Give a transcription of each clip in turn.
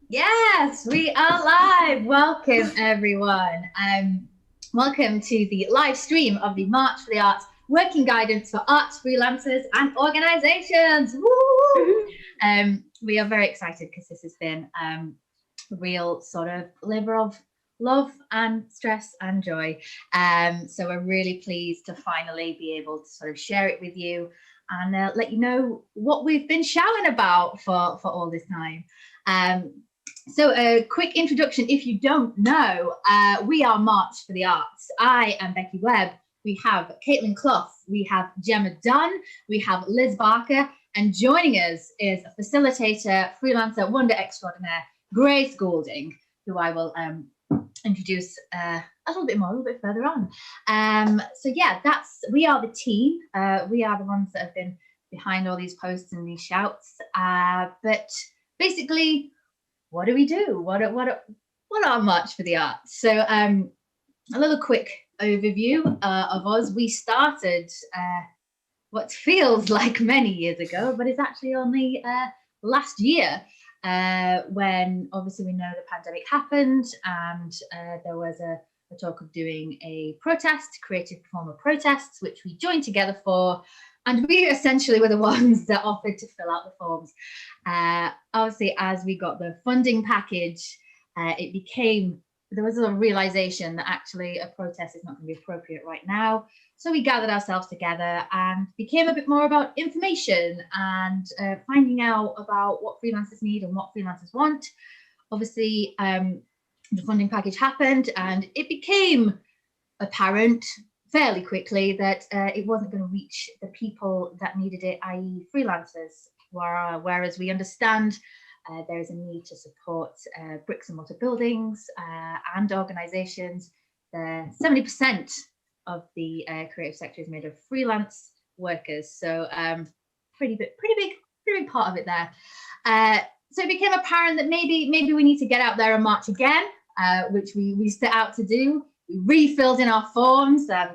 Yes, we are live. Welcome, everyone. Welcome to the live stream of the March for the Arts Working Guidance for Arts Freelancers and Organisations. Woo! We are very excited because this has been a real sort of labour of love and stress and joy. So we're really pleased to finally be able to sort of share it with you and let you know what we've been shouting about for all this time. So a quick introduction, if you don't know, we are March for the Arts. I am Becky Webb. We have Caitlin Clough, we have Gemma Dunn, we have Liz Barker, and joining us is a facilitator, freelancer, wonder extraordinaire, Grace Goulding, who I will introduce a little bit further on. So yeah, we are the team. We are the ones that have been behind all these posts and these shouts. But basically, what do we do? What are March for the Arts? So a little quick overview of us. We started what feels like many years ago, but it's actually only last year when obviously we know the pandemic happened and there was a talk of doing a protest, creative performer protests, which we joined together for. And we essentially were the ones that offered to fill out the forms. Obviously, as we got the funding package, there was a realization that actually a protest is not going to be appropriate right now. So we gathered ourselves together and became a bit more about information and finding out about what freelancers need and what freelancers want. Obviously, the funding package happened and it became apparent fairly quickly that it wasn't going to reach the people that needed it, i.e. freelancers, whereas we understand there is a need to support bricks and mortar buildings and organisations. 70% of the creative sector is made of freelance workers, so pretty big part of it there. So it became apparent that maybe we need to get out there and march again, which we set out to do. We refilled in our forms and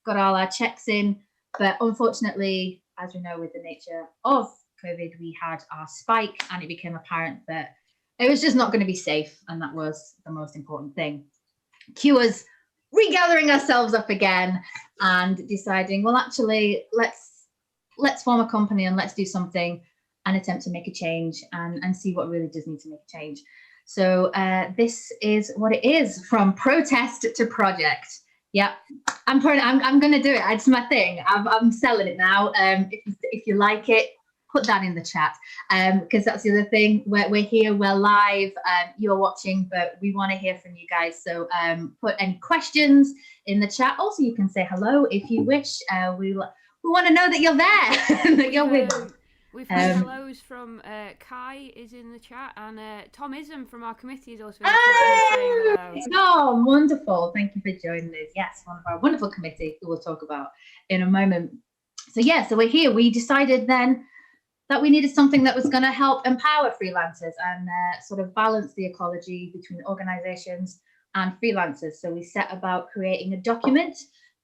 got all our checks in, but unfortunately, as we know, with the nature of COVID, we had our spike and it became apparent that it was just not going to be safe, and that was the most important thing. Cue us regathering ourselves up again and deciding, well, actually, let's form a company and let's do something and attempt to make a change and see what really does need to make a change. So this is what it is, from protest to project. Yeah, I'm going to do it. It's my thing. I'm selling it now. If you like it, put that in the chat, because that's the other thing. We're here, we're live, you're watching, but we want to hear from you guys. So put any questions in the chat. Also, you can say hello if you wish. We want to know that you're there, that you're with us. We've had hellos from Kai is in the chat, and Tom Ism from our committee is also in the chat. Tom, wonderful. Thank you for joining us. Yes, one of our wonderful committee who we'll talk about in a moment. So yeah, so we're here. We decided then that we needed something that was going to help empower freelancers and sort of balance the ecology between organizations and freelancers. So we set about creating a document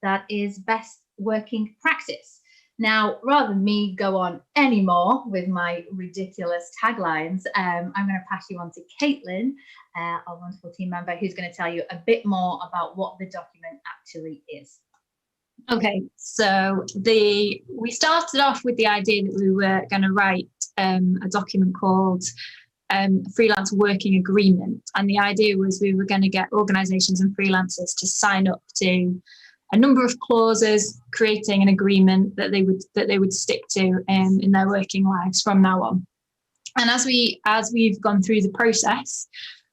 that is best working practice. Now, rather than me go on anymore with my ridiculous taglines, I'm going to pass you on to Caitlin, our wonderful team member, who's going to tell you a bit more about what the document actually is. Okay, so we started off with the idea that we were going to write a document called Freelance Working Agreement, and the idea was we were going to get organisations and freelancers to sign up to a number of clauses, creating an agreement that they would stick to in their working lives from now on. And as we've gone through the process,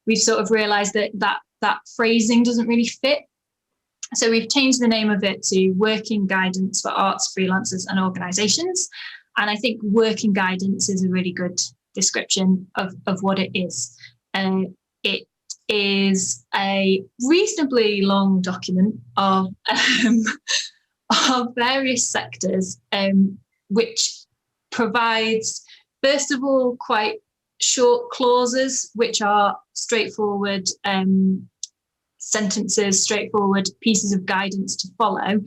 we've sort of realised that phrasing doesn't really fit. So we've changed the name of it to Working Guidance for Arts Freelancers and Organisations. And I think working guidance is a really good description of what it is. It is a reasonably long document of various sectors, which provides, first of all, quite short clauses, which are straightforward sentences, straightforward pieces of guidance to follow.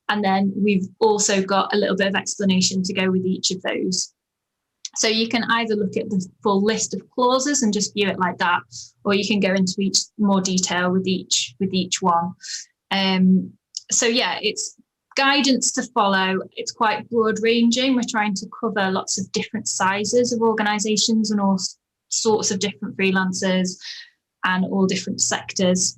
And then we've also got a little bit of explanation to go with each of those. So you can either look at the full list of clauses and just view it like that, or you can go into each more detail with each one. So yeah, it's guidance to follow. It's quite broad ranging. We're trying to cover lots of different sizes of organisations and all sorts of different freelancers and all different sectors.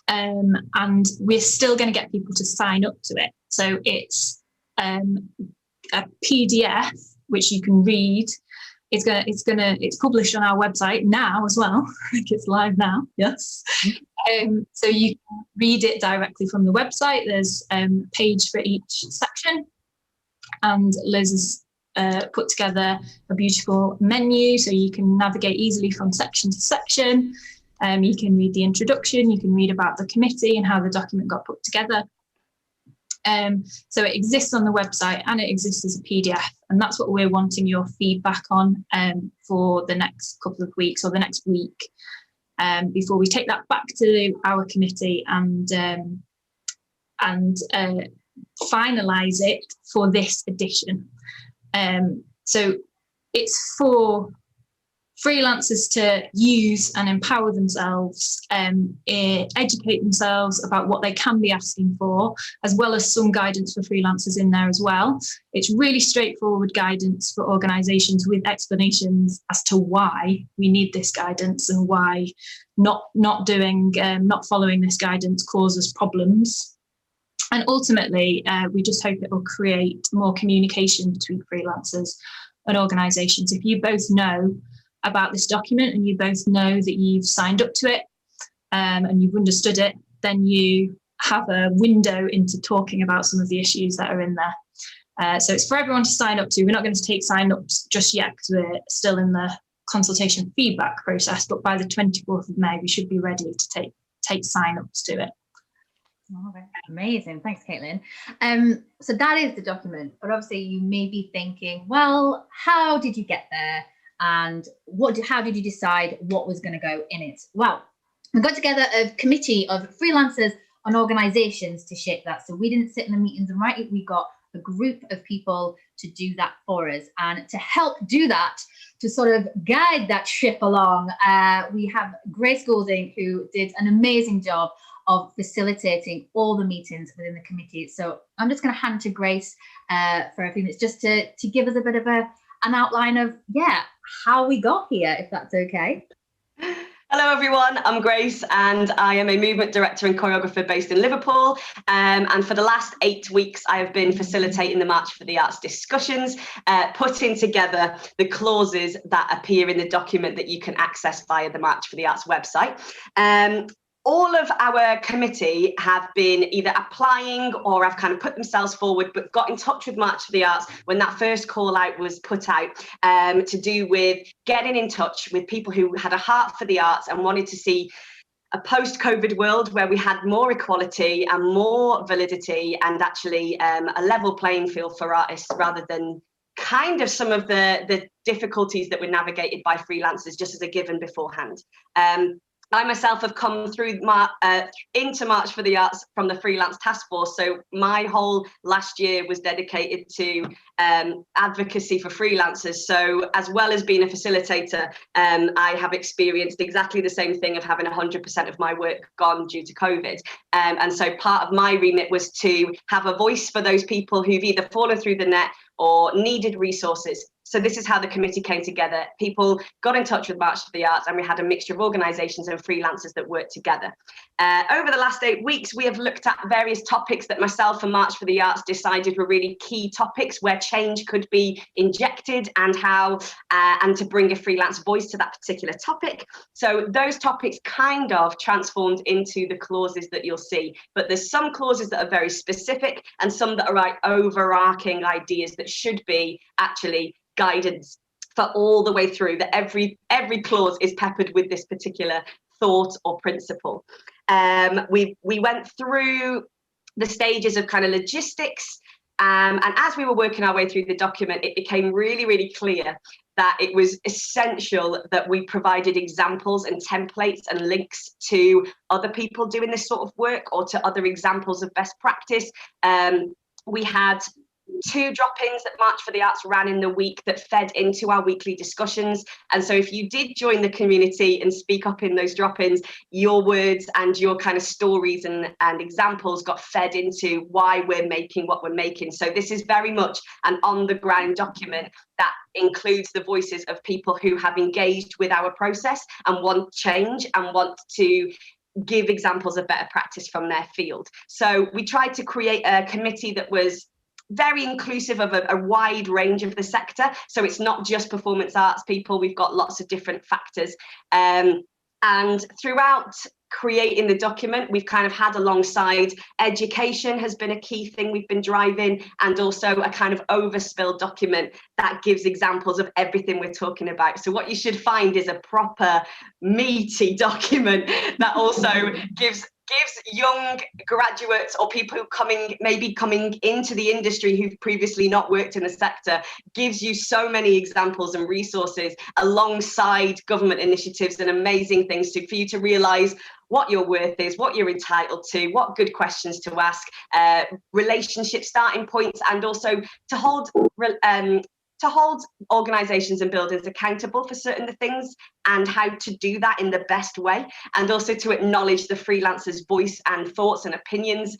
And we're still going to get people to sign up to it. So it's a PDF which you can read. It's published on our website now as well. I think it's live now. Yes. So you can read it directly from the website. There's a page for each section, and Liz has put together a beautiful menu so you can navigate easily from section to section. You can read the introduction, you can read about the committee and how the document got put together. So it exists on the website and it exists as a PDF, and that's what we're wanting your feedback on for the next couple of weeks or the next week, before we take that back to our committee and finalise it for this edition. So it's for freelancers to use and empower themselves, educate themselves about what they can be asking for, as well as some guidance for freelancers in there as well. It's really straightforward guidance for organisations with explanations as to why we need this guidance and why not following this guidance causes problems. And ultimately, we just hope it will create more communication between freelancers and organisations. If you both know about this document and you both know that you've signed up to it and you've understood it, then you have a window into talking about some of the issues that are in there. So it's for everyone to sign up to. We're not going to take sign-ups just yet because we're still in the consultation feedback process, but by the 24th of May, we should be ready to take sign-ups to it. Oh, amazing. Thanks, Caitlin. So that is the document, but obviously you may be thinking, well, how did you get there? And how did you decide what was going to go in it? Well, we got together a committee of freelancers and organisations to shape that. So we didn't sit in the meetings and write it. We got a group of people to do that for us. And to help do that, to sort of guide that ship along, we have Grace Goulding, who did an amazing job of facilitating all the meetings within the committee. So I'm just going to hand to Grace for a few minutes just to give us a bit of an outline of, how we got here, if that's okay. Hello everyone, I'm Grace and I am a movement director and choreographer based in Liverpool, and for the last 8 weeks I have been facilitating the March for the Arts discussions, putting together the clauses that appear in the document that you can access via the March for the Arts website. All of our committee have been either applying or have kind of put themselves forward, but got in touch with March for the Arts when that first call out was put out, to do with getting in touch with people who had a heart for the arts and wanted to see a post-COVID world where we had more equality and more validity and actually a level playing field for artists, rather than kind of some of the difficulties that were navigated by freelancers just as a given beforehand. I myself have come through into March for the Arts from the Freelance Task Force. So my whole last year was dedicated to advocacy for freelancers. So as well as being a facilitator, I have experienced exactly the same thing of having 100% of my work gone due to COVID. And so part of my remit was to have a voice for those people who've either fallen through the net or needed resources. So this is how the committee came together. People got in touch with March for the Arts and we had a mixture of organisations and freelancers that worked together. Over the last 8 weeks, we have looked at various topics that myself and March for the Arts decided were really key topics where change could be injected and how, and to bring a freelance voice to that particular topic. So those topics kind of transformed into the clauses that you'll see, but there's some clauses that are very specific and some that are like overarching ideas that should be actually guidance for all the way through, that every clause is peppered with this particular thought or principle. We went through the stages of kind of logistics, and as we were working our way through the document, it became really, really clear that it was essential that we provided examples and templates and links to other people doing this sort of work or to other examples of best practice. We had 2 drop-ins that March for the Arts ran in the week that fed into our weekly discussions. And so if you did join the community and speak up in those drop-ins, your words and your kind of stories and examples got fed into why we're making what we're making. So this is very much an on-the-ground document that includes the voices of people who have engaged with our process and want change and want to give examples of better practice from their field. So we tried to create a committee that was very inclusive of a wide range of the sector. So it's not just performance arts people, we've got lots of different factors. And throughout creating the document, we've kind of had alongside education has been a key thing we've been driving, and also a kind of overspill document that gives examples of everything we're talking about. So what you should find is a proper meaty document that also gives young graduates or people who maybe coming into the industry who've previously not worked in the sector, gives you so many examples and resources alongside government initiatives and amazing things for you to realise what your worth is, what you're entitled to, what good questions to ask, relationship starting points, and also to hold organisations and builders accountable for certain things and how to do that in the best way, and also to acknowledge the freelancers' voice and thoughts and opinions.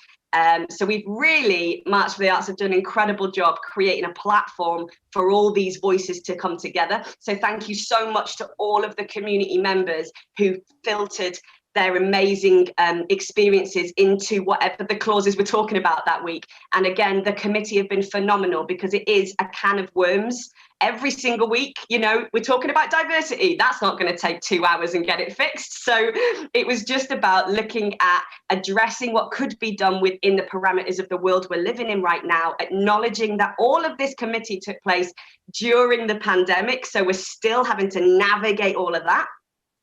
So we've really, March for the Arts have done an incredible job creating a platform for all these voices to come together. So thank you so much to all of the community members who filtered their amazing experiences into whatever the clauses we're talking about that week. And again, the committee have been phenomenal because it is a can of worms. Every single week, you know, we're talking about diversity. That's not going to take 2 hours and get it fixed. So it was just about looking at addressing what could be done within the parameters of the world we're living in right now, acknowledging that all of this committee took place during the pandemic. So we're still having to navigate all of that.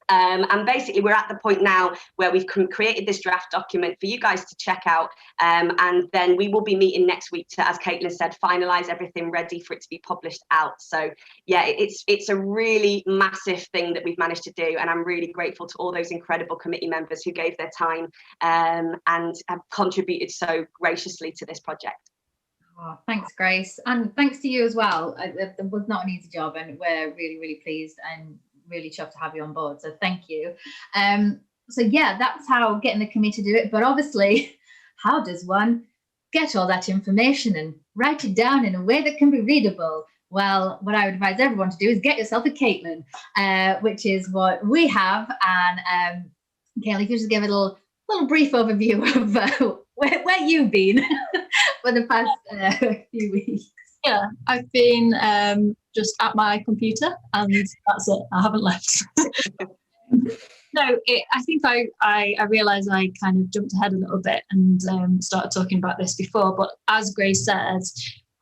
And basically, we're at the point now where we've created this draft document for you guys to check out. And then we will be meeting next week to, as Caitlin said, finalise everything ready for it to be published out. So yeah, it's a really massive thing that we've managed to do. And I'm really grateful to all those incredible committee members who gave their time and have contributed so graciously to this project. Oh, thanks, Grace. And thanks to you as well. It was not an easy job, and we're really, really pleased and really chuffed to have you on board, so thank you. So yeah, that's how getting the committee to do it, but obviously how does one get all that information and write it down in a way that can be readable? Well, what I would advise everyone to do is get yourself a Caitlin, which is what we have. And Caitlin, if you just give a little brief overview of where you've been for the past few weeks. Yeah, I've been just at my computer, and that's it. I haven't left. I think I realised I kind of jumped ahead a little bit and started talking about this before. But as Grace says,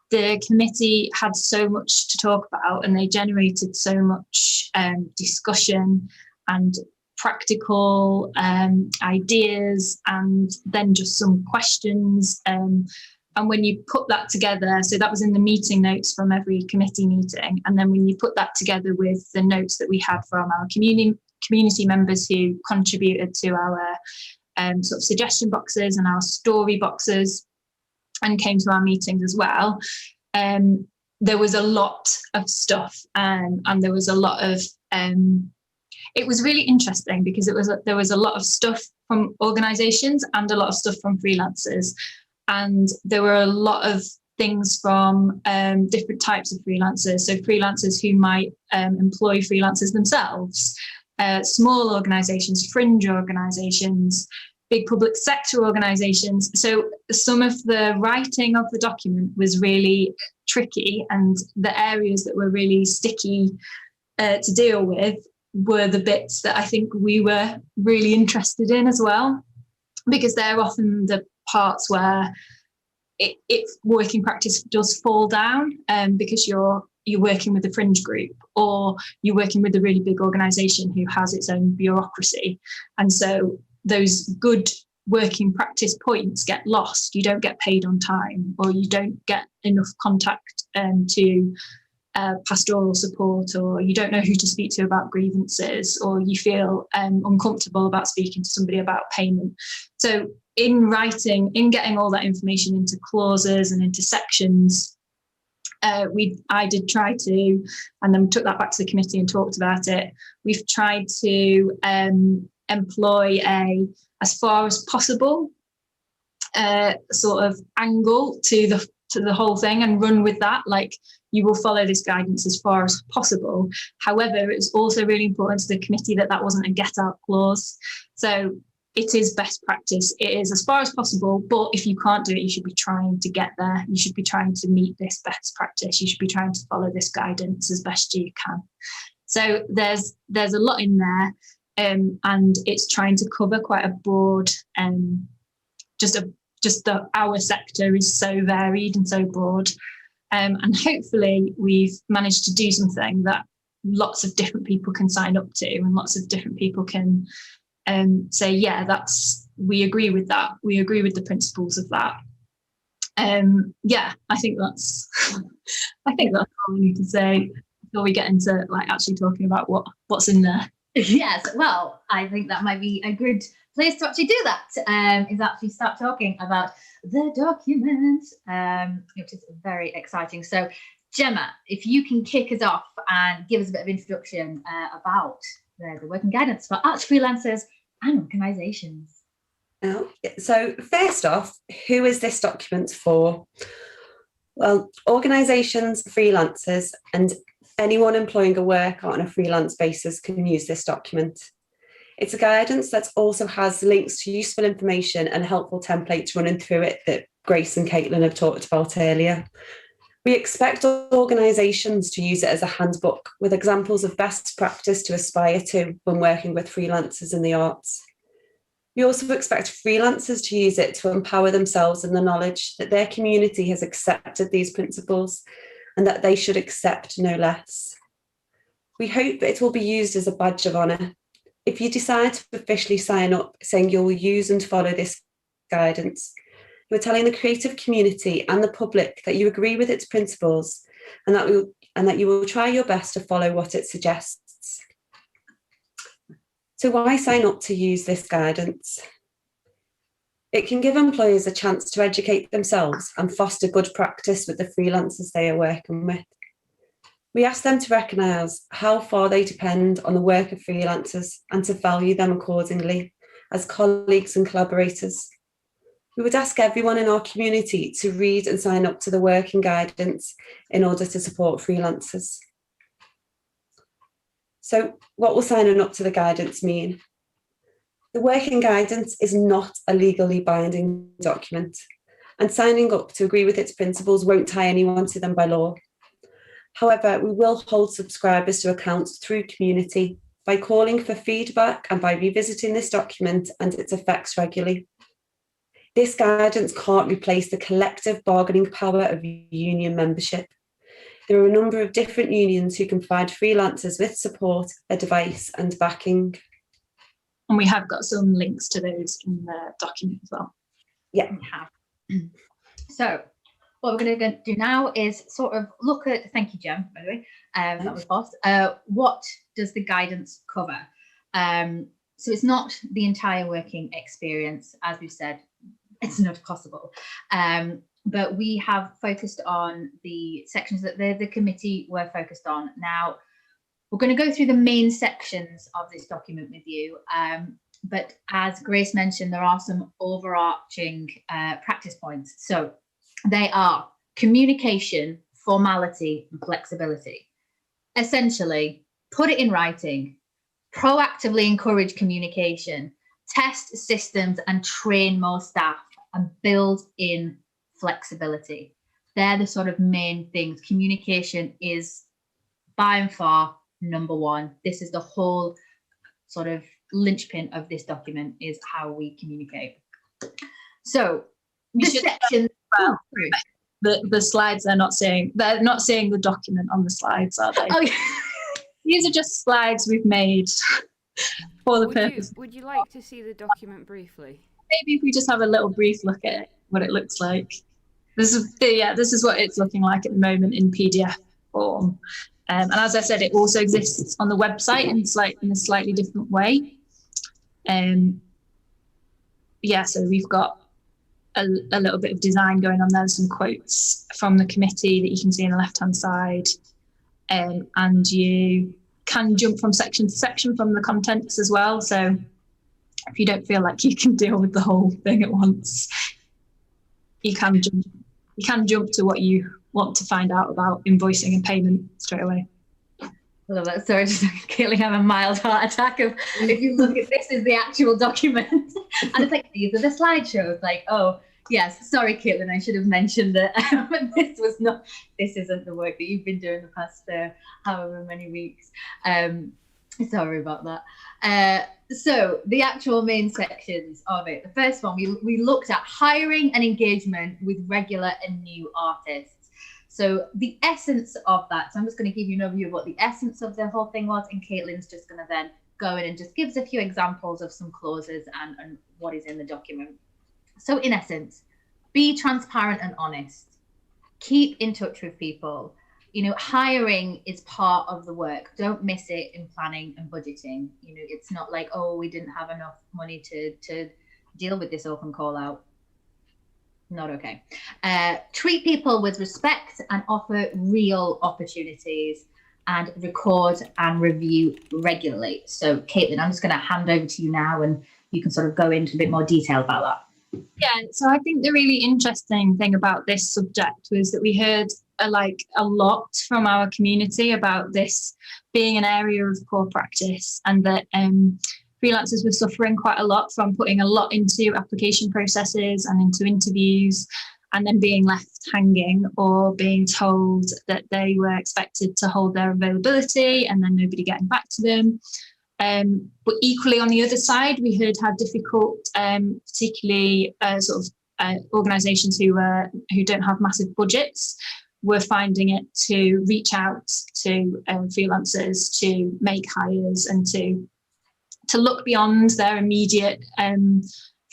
the committee had so much to talk about, and they generated so much discussion and practical ideas, and then just some questions. And when you put that together, so that was in the meeting notes from every committee meeting. And then when you put that together with the notes that we had from our community members who contributed to our sort of suggestion boxes and our story boxes and came to our meetings as well, there was a lot of stuff, and there was a lot of, it was really interesting because there was a lot of stuff from organisations and a lot of stuff from freelancers. And there were a lot of things from different types of freelancers. So freelancers who might employ freelancers themselves, small organisations, fringe organisations, big public sector organisations. So some of the writing of the document was really tricky, and the areas that were really sticky to deal with were the bits that I think we were really interested in as well, because they're often the parts where it's working practice does fall down, because you're working with a fringe group, or you're working with a really big organisation who has its own bureaucracy, and so those good working practice points get lost. You don't get paid on time, or you don't get enough contact to pastoral support, or you don't know who to speak to about grievances, or you feel uncomfortable about speaking to somebody about payment. So in writing, in getting all that information into clauses and into sections, I did try to, and then took that back to the committee and talked about it. We've tried to employ as far as possible, sort of angle to the whole thing and run with that. Like, you will follow this guidance as far as possible. However, it's also really important to the committee that wasn't a get out clause. So it is best practice. It is as far as possible, but if you can't do it, you should be trying to get there. You should be trying to meet this best practice. You should be trying to follow this guidance as best you can. So there's a lot in there, and it's trying to cover quite a broad, our sector is so varied and so broad. And hopefully we've managed to do something that lots of different people can sign up to, and lots of different people can say, yeah, we agree with that. We agree with the principles of that. I think that's all we need to say before we get into like actually talking about what's in there. Yes, well, I think that might be a good place to actually do that, is actually start talking about the document, which is very exciting. So Gemma, if you can kick us off and give us a bit of introduction about the working guidance for arts freelancers and organisations. So first off, who is this document for? Well, organisations, freelancers, and anyone employing a worker on a freelance basis can use this document. It's a guidance that also has links to useful information and helpful templates running through it that Grace and Caitlin have talked about earlier. We expect organisations to use it as a handbook with examples of best practice to aspire to when working with freelancers in the arts. We also expect freelancers to use it to empower themselves in the knowledge that their community has accepted these principles and that they should accept no less. We hope it will be used as a badge of honour. If you decide to officially sign up saying you'll use and follow this guidance, you're telling the creative community and the public that you agree with its principles and that you will try your best to follow what it suggests. So why sign up to use this guidance? It can give employers a chance to educate themselves and foster good practice with the freelancers they are working with. We ask them to recognise how far they depend on the work of freelancers and to value them accordingly as colleagues and collaborators. We would ask everyone in our community to read and sign up to the working guidance in order to support freelancers. So what will signing up to the guidance mean? The working guidance is not a legally binding document, and signing up to agree with its principles won't tie anyone to them by law. However, we will hold subscribers to account through community by calling for feedback and by revisiting this document and its effects regularly. This guidance can't replace the collective bargaining power of union membership. There are a number of different unions who can provide freelancers with support, advice and backing. And we have got some links to those in the document as well. Yeah, We have. So what we're going to do now is sort of look at, thank you, Jem, by the way, that was fast. What does the guidance cover? So it's not the entire working experience, as we've said, it's not possible. But we have focused on the sections that the committee were focused on. Now, we're going to go through the main sections of this document with you. But as Grace mentioned, there are some overarching practice points. So they are communication, formality, and flexibility. Essentially, put it in writing, proactively encourage communication, test systems and train more staff, and build in flexibility. They're the sort of main things. Communication is by and far number one. This is the whole sort of linchpin of this document, is how we communicate. So the section, the slides they're not seeing the document on the slides, are they? Oh, yeah. These are just slides we've made for the purpose. Would you like to see the document briefly? Maybe if we just have a little brief look at what it looks like. This is what it's looking like at the moment in PDF. form. And as I said, it also exists on the website in a slightly different way. So we've got a little bit of design going on there, some quotes from the committee that you can see on the left-hand side. And you can jump from section to section from the contents as well. So if you don't feel like you can deal with the whole thing at once, you can jump to what you want to find out about invoicing and payment straight away. I love that. Sorry, just Caitlin having a mild heart attack of, if you look at this is the actual document. And it's like, these are the slideshows. Like, oh, yes, sorry, Caitlin, I should have mentioned that this isn't the work that you've been doing the past however many weeks. Sorry about that. So the actual main sections of it. The first one, we looked at hiring and engagement with regular and new artists. So the essence of that, so I'm just going to give you an overview of what the essence of the whole thing was, and Caitlin's just going to then go in and just gives a few examples of some clauses and what is in the document. So in essence, be transparent and honest. Keep in touch with people. Hiring is part of the work. Don't miss it in planning and budgeting. It's not like, oh, we didn't have enough money to deal with this open call out. Not okay. Treat people with respect and offer real opportunities, and record and review regularly. So Caitlin, I'm just going to hand over to you now and you can sort of go into a bit more detail about that. Yeah, so I think the really interesting thing about this subject was that we heard a lot from our community about this being an area of poor practice, and that freelancers were suffering quite a lot from putting a lot into application processes and into interviews, and then being left hanging or being told that they were expected to hold their availability and then nobody getting back to them. But equally on the other side, we heard how difficult, particularly organisations who don't have massive budgets, were finding it to reach out to freelancers to make hires and to look beyond their immediate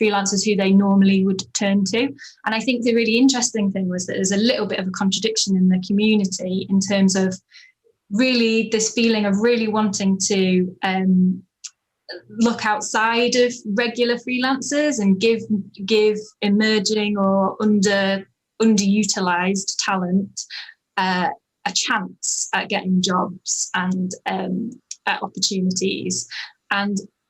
freelancers who they normally would turn to. And I think the really interesting thing was that there's a little bit of a contradiction in the community in terms of really this feeling of really wanting to look outside of regular freelancers and give emerging or underutilized talent a chance at getting jobs and at opportunities,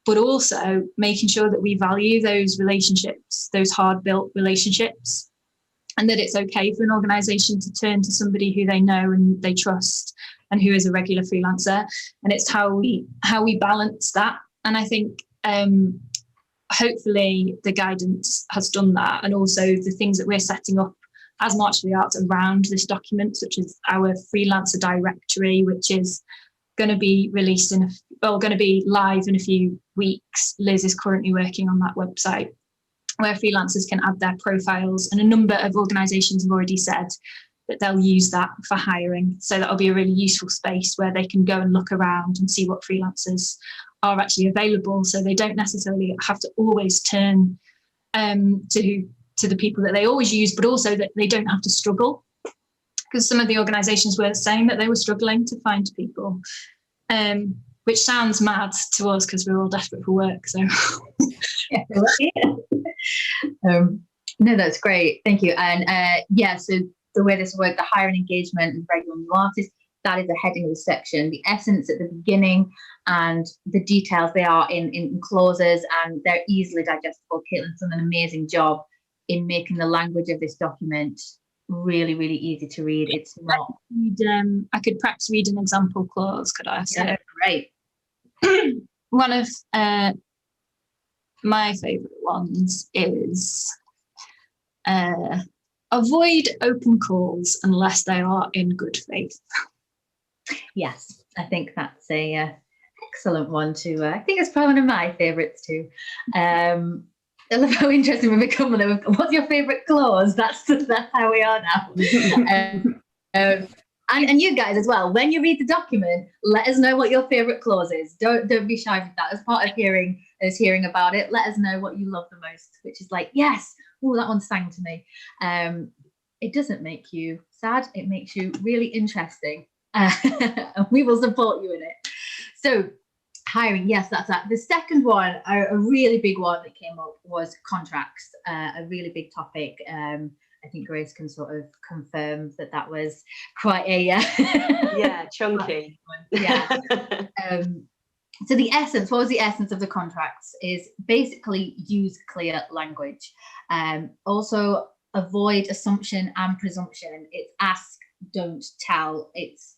but also making sure that we value those relationships, those hard-built relationships, and that it's okay for an organisation to turn to somebody who they know and they trust and who is a regular freelancer. And it's how we balance that. And I think hopefully the guidance has done that, and also the things that we're setting up as March for the Arts around this document, such as our freelancer directory, which is going to be released going to be live in a few weeks. Liz is currently working on that website where freelancers can add their profiles, and a number of organisations have already said that they'll use that for hiring. So that'll be a really useful space where they can go and look around and see what freelancers are actually available, so they don't necessarily have to always turn to the people that they always use, but also that they don't have to struggle, because some of the organisations were saying that they were struggling to find people, which sounds mad to us because we're all desperate for work. So no, that's great, thank you. And so the way this worked, the hiring engagement and regular new artists, that is the heading of the section. The essence at the beginning and the details, they are in clauses and they're easily digestible. Caitlin's done an amazing job in making the language of this document really, really easy to read. It's not. I could perhaps read an example clause, could I? Yeah, great. One of my favourite ones is avoid open calls unless they are in good faith. Yes, I think that's a excellent one too. I think it's probably one of my favourites too. I love how interesting we've become. What's your favourite clause? That's how we are now. And you guys as well, when you read the document, let us know what your favourite clause is. Don't be shy with that. As part of hearing about it, let us know what you love the most, which is like, yes, oh, that one sang to me. It doesn't make you sad. It makes you really interesting. and we will support you in it. So hiring, yes, that's that. The second one, a really big one that came up, was contracts, a really big topic. I think Grace can sort of confirm that was quite a yeah, chunky. Yeah. So what was the essence of the contracts is basically use clear language. Also avoid assumption and presumption. It's ask, don't tell. It's,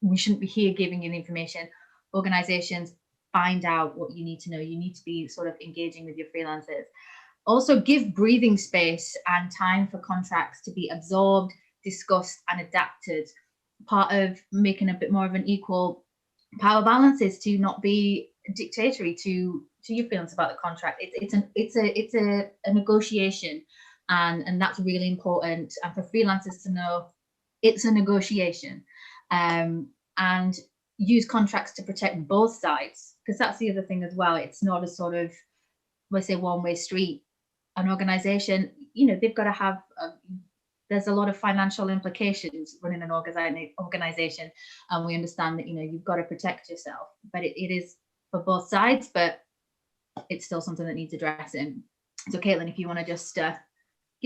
we shouldn't be here giving you the information. Organizations, find out what you need to know. You need to be sort of engaging with your freelancers. Also give breathing space and time for contracts to be absorbed, discussed and adapted. Part of making a bit more of an equal power balance is to not be dictatorial to your feelings about the contract. It's a negotiation, and that's really important. And for freelancers to know it's a negotiation, and use contracts to protect both sides, because that's the other thing as well. It's not a sort of, let's say, one-way street. An organization, they've got to have there's a lot of financial implications running an organization, and we understand that you've got to protect yourself, but it is for both sides, but it's still something that needs addressing. So Caitlin, if you want to just give us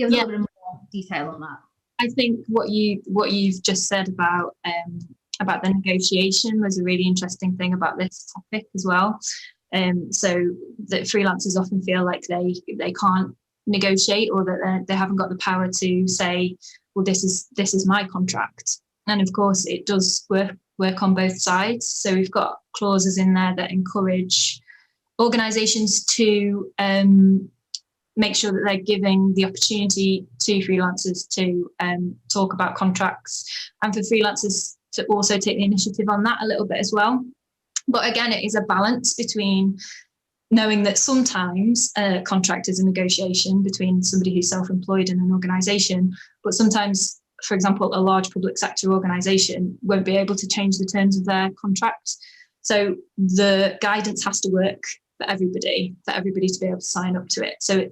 a little bit more detail on that. I think what you've just said about the negotiation was a really interesting thing about this topic as well. So that freelancers often feel like they can't negotiate, or that they haven't got the power to say, well, this is my contract. And of course it does work on both sides. So we've got clauses in there that encourage organizations to make sure that they're giving the opportunity to freelancers to talk about contracts, and for freelancers to also take the initiative on that a little bit as well. But again, it is a balance between knowing that sometimes a contract is a negotiation between somebody who's self-employed and an organisation, but sometimes, for example, a large public sector organisation won't be able to change the terms of their contract. So the guidance has to work for everybody to be able to sign up to it. So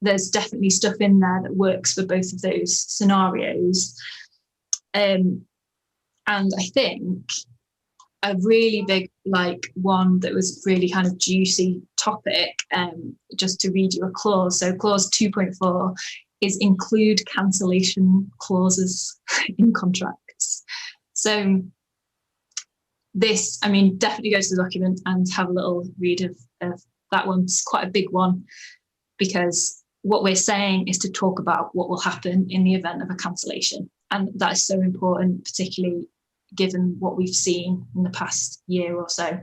there's definitely stuff in there that works for both of those scenarios. And I think a really big one that was really kind of juicy topic, just to read you a clause. So clause 2.4 is include cancellation clauses in contracts. So this, definitely go to the document and have a little read of that one. It's quite a big one, because what we're saying is to talk about what will happen in the event of a cancellation. And that is so important, particularly given what we've seen in the past year or so.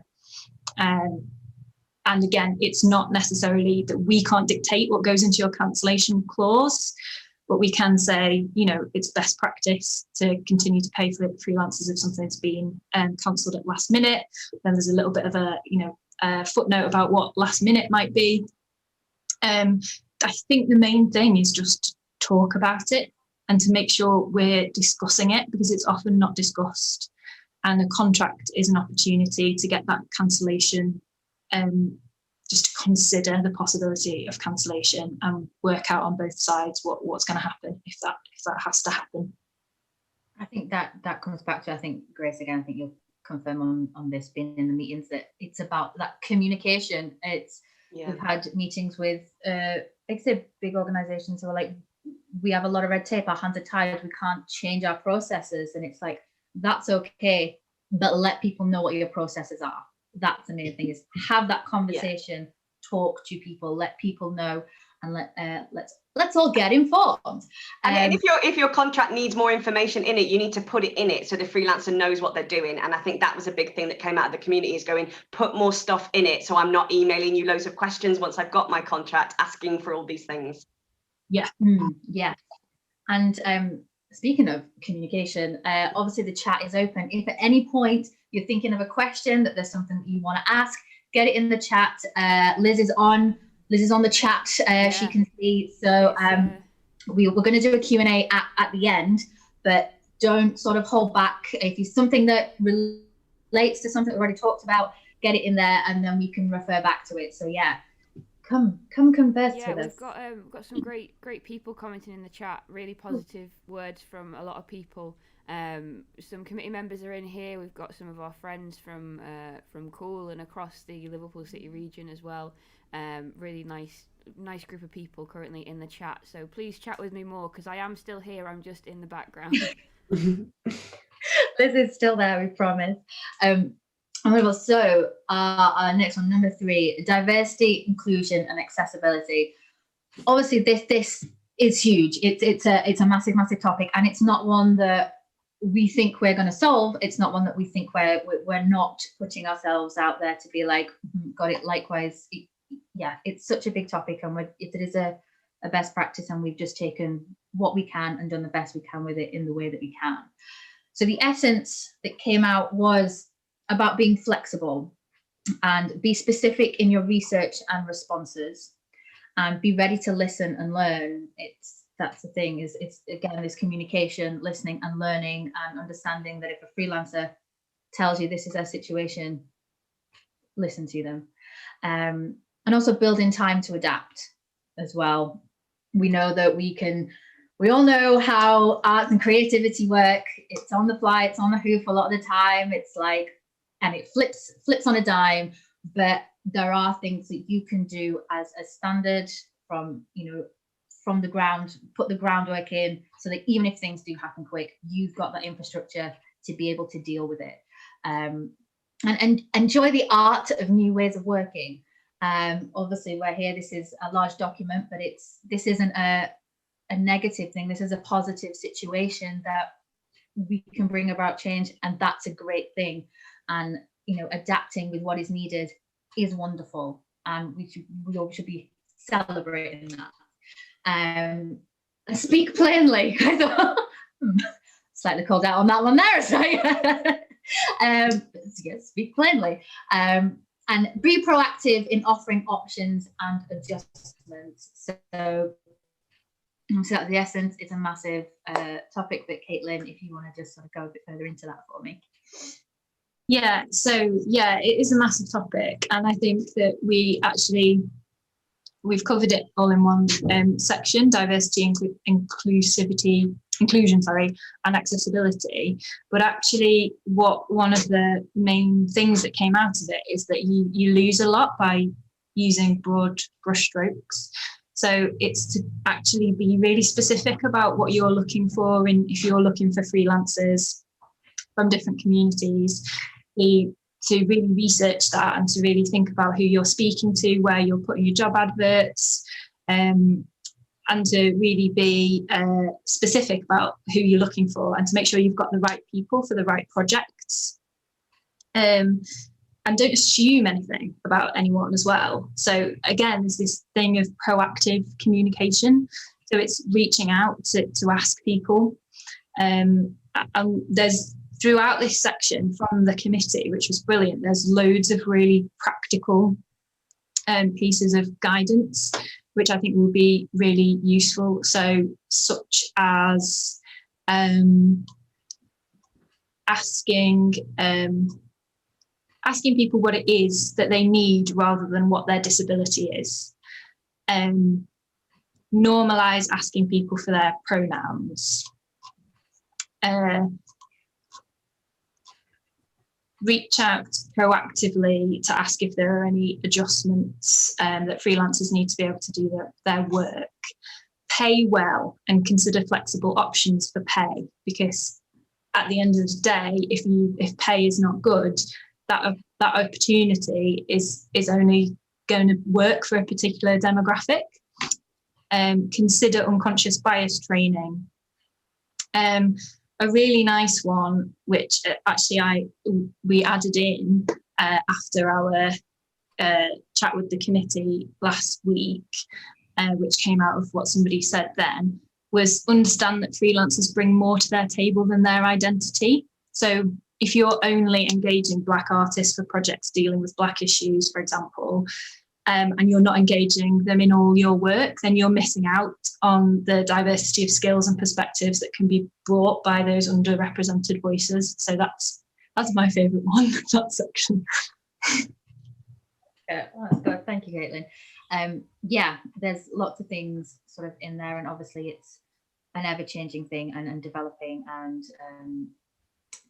And again, it's not necessarily that we can't dictate what goes into your cancellation clause, but we can say, it's best practice to continue to pay for freelancers if something's been cancelled at last minute. Then there's a little bit of a footnote about what last minute might be. I think the main thing is just to talk about it and to make sure we're discussing it, because it's often not discussed. And a contract is an opportunity to get that cancellation, just to consider the possibility of cancellation and work out on both sides what's going to happen if that has to happen. I think that comes back to, I think, Grace, again, I think you'll confirm on this being in the meetings, that it's about that communication. We've had meetings with, like I said, big organizations who are like, we have a lot of red tape, our hands are tied, we can't change our processes. And it's like, that's okay, but let people know what your processes are. That's the main thing, is have that conversation, talk to people, let people know, and let's all get informed. And if your contract needs more information in it, you need to put it in it so the freelancer knows what they're doing. And I think that was a big thing that came out of the community, is going, put more stuff in it, so I'm not emailing you loads of questions once I've got my contract asking for all these things. Yeah. Yeah. And speaking of communication, obviously the chat is open. If at any point you're thinking of a question, that there's something that you want to ask, get it in the chat. Liz is on the chat. She can see. So we're going to do a Q&A at the end, but don't sort of hold back. If it's something that relates to something we already talked about, get it in there, and then we can refer back to it. So yeah, come converse Yeah, with we've us. got some great people commenting in the chat. Really positive words from a lot of people. Some committee members are in here. We've got some of our friends from Cool and across the Liverpool City region as well. Really nice group of people currently in the chat. So please chat with me more, because I am still here. I'm just in the background. Liz is still there, we promise. Wonderful. So our next one, number 3, diversity, inclusion, and accessibility. Obviously, this is huge. It's a massive topic, and it's not one that we think we're going to solve. It's not one that we think we're not putting ourselves out there to be like, got it. Likewise, yeah, it's such a big topic, and it is a best practice, and we've just taken what we can and done the best we can with it in the way that we can. So the essence that came out was about being flexible and be specific in your research and responses, and be ready to listen and learn. That's the thing, it's again this communication, listening and learning, and understanding that if a freelancer tells you this is their situation, listen to them. And also building time to adapt as well. We know that we all know how arts and creativity work. It's on the fly, it's on the hoof a lot of the time. It's like, and it flips on a dime, but there are things that you can do as a standard from the ground, put the groundwork in, so that even if things do happen quick, you've got that infrastructure to be able to deal with it. And enjoy the art of new ways of working. Obviously we're here, this is a large document, but this isn't a negative thing. This is a positive situation that we can bring about change, and that's a great thing. And adapting with what is needed is wonderful, and we all should be celebrating that. Speak plainly. I thought slightly called out on that one there, right? Yeah, speak plainly. And be proactive in offering options and adjustments. So that's the essence. It's a massive topic, but Caitlin, if you want to just sort of go a bit further into that for me. Yeah, so yeah, it is a massive topic, and I think that we've covered it all in one section: diversity, inclusion, and accessibility. But actually, one of the main things that came out of it is that you lose a lot by using broad brushstrokes. So it's to actually be really specific about what you're looking for, and if you're looking for freelancers from different communities, to really research that and to really think about who you're speaking to, where you're putting your job adverts, and to really be specific about who you're looking for, and to make sure you've got the right people for the right projects. And don't assume anything about anyone as well. So again, there's this thing of proactive communication. So it's reaching out to ask people. And there's, throughout this section from the committee, which was brilliant, there's loads of really practical pieces of guidance, which I think will be really useful. So such as asking people what it is that they need rather than what their disability is. Normalise asking people for their pronouns. Reach out proactively to ask if there are any adjustments that freelancers need to be able to do their work. Pay well and consider flexible options for pay, because at the end of the day, if pay is not good, that opportunity is only going to work for a particular demographic. Consider unconscious bias training. A really nice one, which actually we added in after our chat with the committee last week, which came out of what somebody said then, was understand that freelancers bring more to their table than their identity. So if you're only engaging Black artists for projects dealing with Black issues, for example, and you're not engaging them in all your work, then you're missing out on the diversity of skills and perspectives that can be brought by those underrepresented voices. So that's my favourite one, that section. Yeah, that's good. Thank you, Caitlin. Yeah, there's lots of things sort of in there, and obviously it's an ever-changing thing and developing, and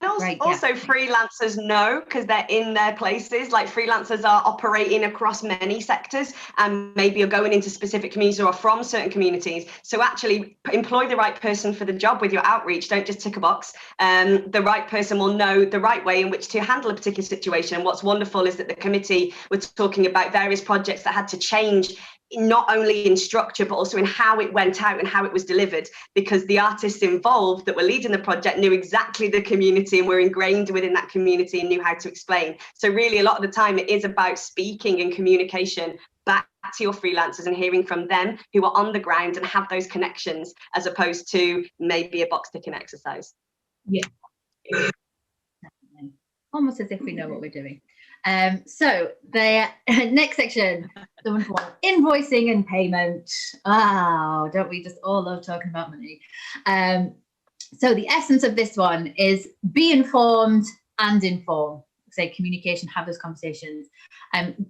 also freelancers know, because they're in their places, like freelancers are operating across many sectors and maybe are going into specific communities or are from certain communities. So actually employ the right person for the job with your outreach. Don't just tick a box. The right person will know the right way in which to handle a particular situation. And what's wonderful is that the committee were talking about various projects that had to change, not only in structure, but also in how it went out and how it was delivered, because the artists involved that were leading the project knew exactly the community and were ingrained within that community and knew how to explain. So really, a lot of the time, it is about speaking and communication back to your freelancers and hearing from them who are on the ground and have those connections, as opposed to maybe a box ticking exercise. Yeah. Almost as if we know what we're doing. So the next section, the wonderful one, invoicing and payment. Oh, don't we just all love talking about money? So the essence of this one is be informed and inform. Say communication, have those conversations.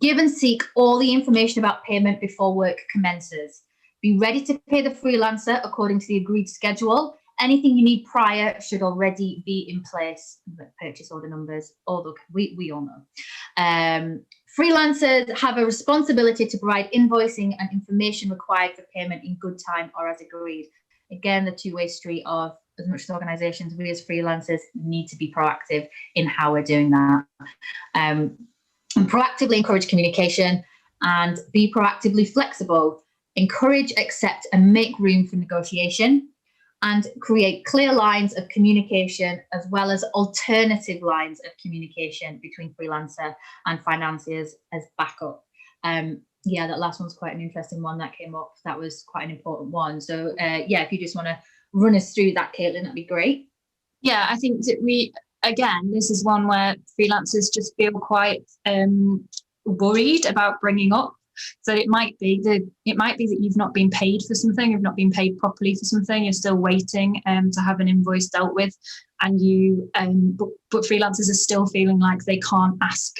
Give and seek all the information about payment before work commences. Be ready to pay the freelancer according to the agreed schedule. Anything you need prior should already be in place. Purchase order numbers, although we all know. Freelancers have a responsibility to provide invoicing and information required for payment in good time or as agreed. Again, the two-way street of, as much as organisations, we as freelancers need to be proactive in how we're doing that. And proactively encourage communication and be proactively flexible. Encourage, accept and make room for negotiation, and create clear lines of communication as well as alternative lines of communication between freelancer and financiers as backup. Yeah, that last one's quite an interesting one that came up. That was quite an important one. So yeah, if you just want to run us through that, Caitlin, that'd be great. Yeah, I think that this is one where freelancers just feel quite worried about bringing up. So it might be that you've not been paid for something, you've not been paid properly for something, you're still waiting to have an invoice dealt with, and but freelancers are still feeling like they can't ask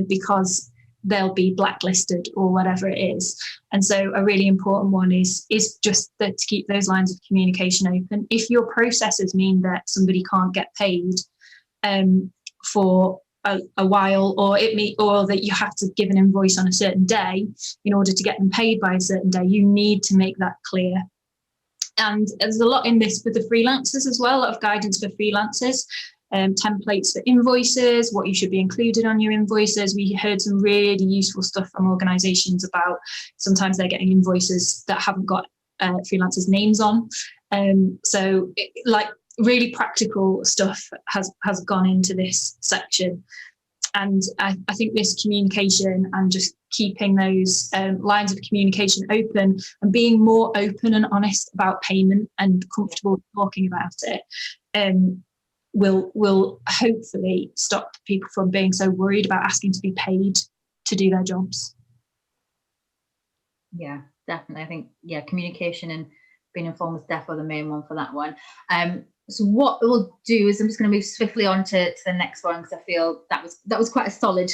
because they'll be blacklisted or whatever it is. And so a really important one is just to keep those lines of communication open. If your processes mean that somebody can't get paid for a while, or that you have to give an invoice on a certain day in order to get them paid by a certain day, you need to make that clear. And there's a lot in this for the freelancers as well, a lot of guidance for freelancers, templates for invoices, what you should be included on your invoices. We heard some really useful stuff from organisations about sometimes they're getting invoices that haven't got freelancers' names on. So really practical stuff has gone into this section. And I think this communication and just keeping those lines of communication open and being more open and honest about payment and comfortable talking about it will hopefully stop people from being so worried about asking to be paid to do their jobs. Yeah, definitely. I think, communication and being informed is definitely the main one for that one. So what we'll do is I'm just going to move swiftly on to the next one, because I feel that was quite a solid,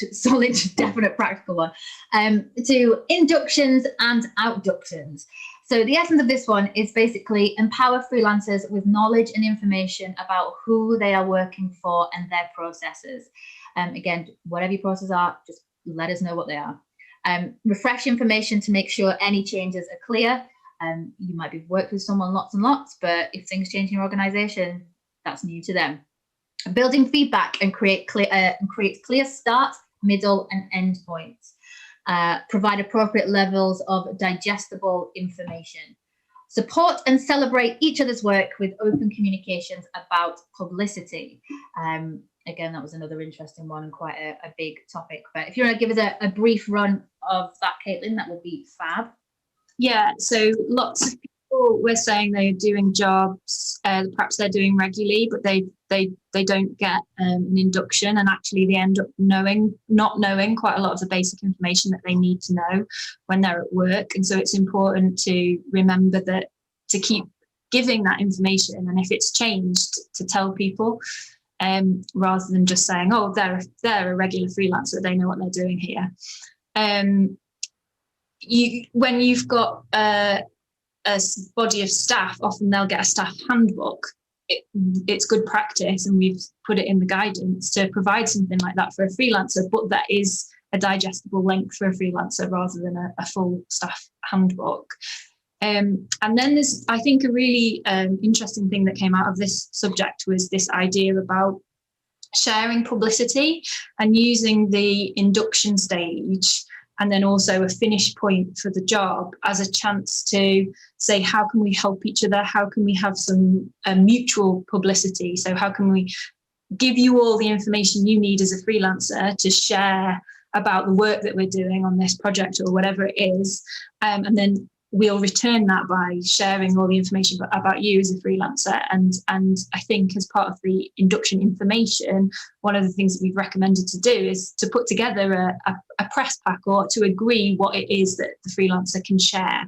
definite practical one. To inductions and outductions. So the essence of this one is basically empower freelancers with knowledge and information about who they are working for and their processes. Again, whatever your processes are, just let us know what they are. Refresh information to make sure any changes are clear. You might be worked with someone lots and lots, but if things change in your organization, that's new to them. Building feedback and create clear start, middle and end points. Provide appropriate levels of digestible information. Support and celebrate each other's work with open communications about publicity. Again, that was another interesting one and quite a big topic. But if you want to give us a brief run of that, Caitlin, that would be fab. Yeah, so lots of people were saying they're doing jobs, perhaps they're doing regularly, but they don't get an induction, and actually they end up not knowing quite a lot of the basic information that they need to know when they're at work. And so it's important to remember that to keep giving that information, and if it's changed, to tell people, rather than just saying, oh, they're a regular freelancer, they know what they're doing here. when you've got a body of staff, often they'll get a staff handbook. It's good practice, and we've put it in the guidance to provide something like that for a freelancer, but that is a digestible length for a freelancer rather than a full staff handbook. And then there's, I think, a really interesting thing that came out of this subject was this idea about sharing publicity and using the induction stage and then also a finish point for the job as a chance to say, how can we help each other? How can we have some mutual publicity? So how can we give you all the information you need as a freelancer to share about the work that we're doing on this project or whatever it is, and then we'll return that by sharing all the information about you as a freelancer. And I think as part of the induction information, one of the things that we've recommended to do is to put together a press pack or to agree what it is that the freelancer can share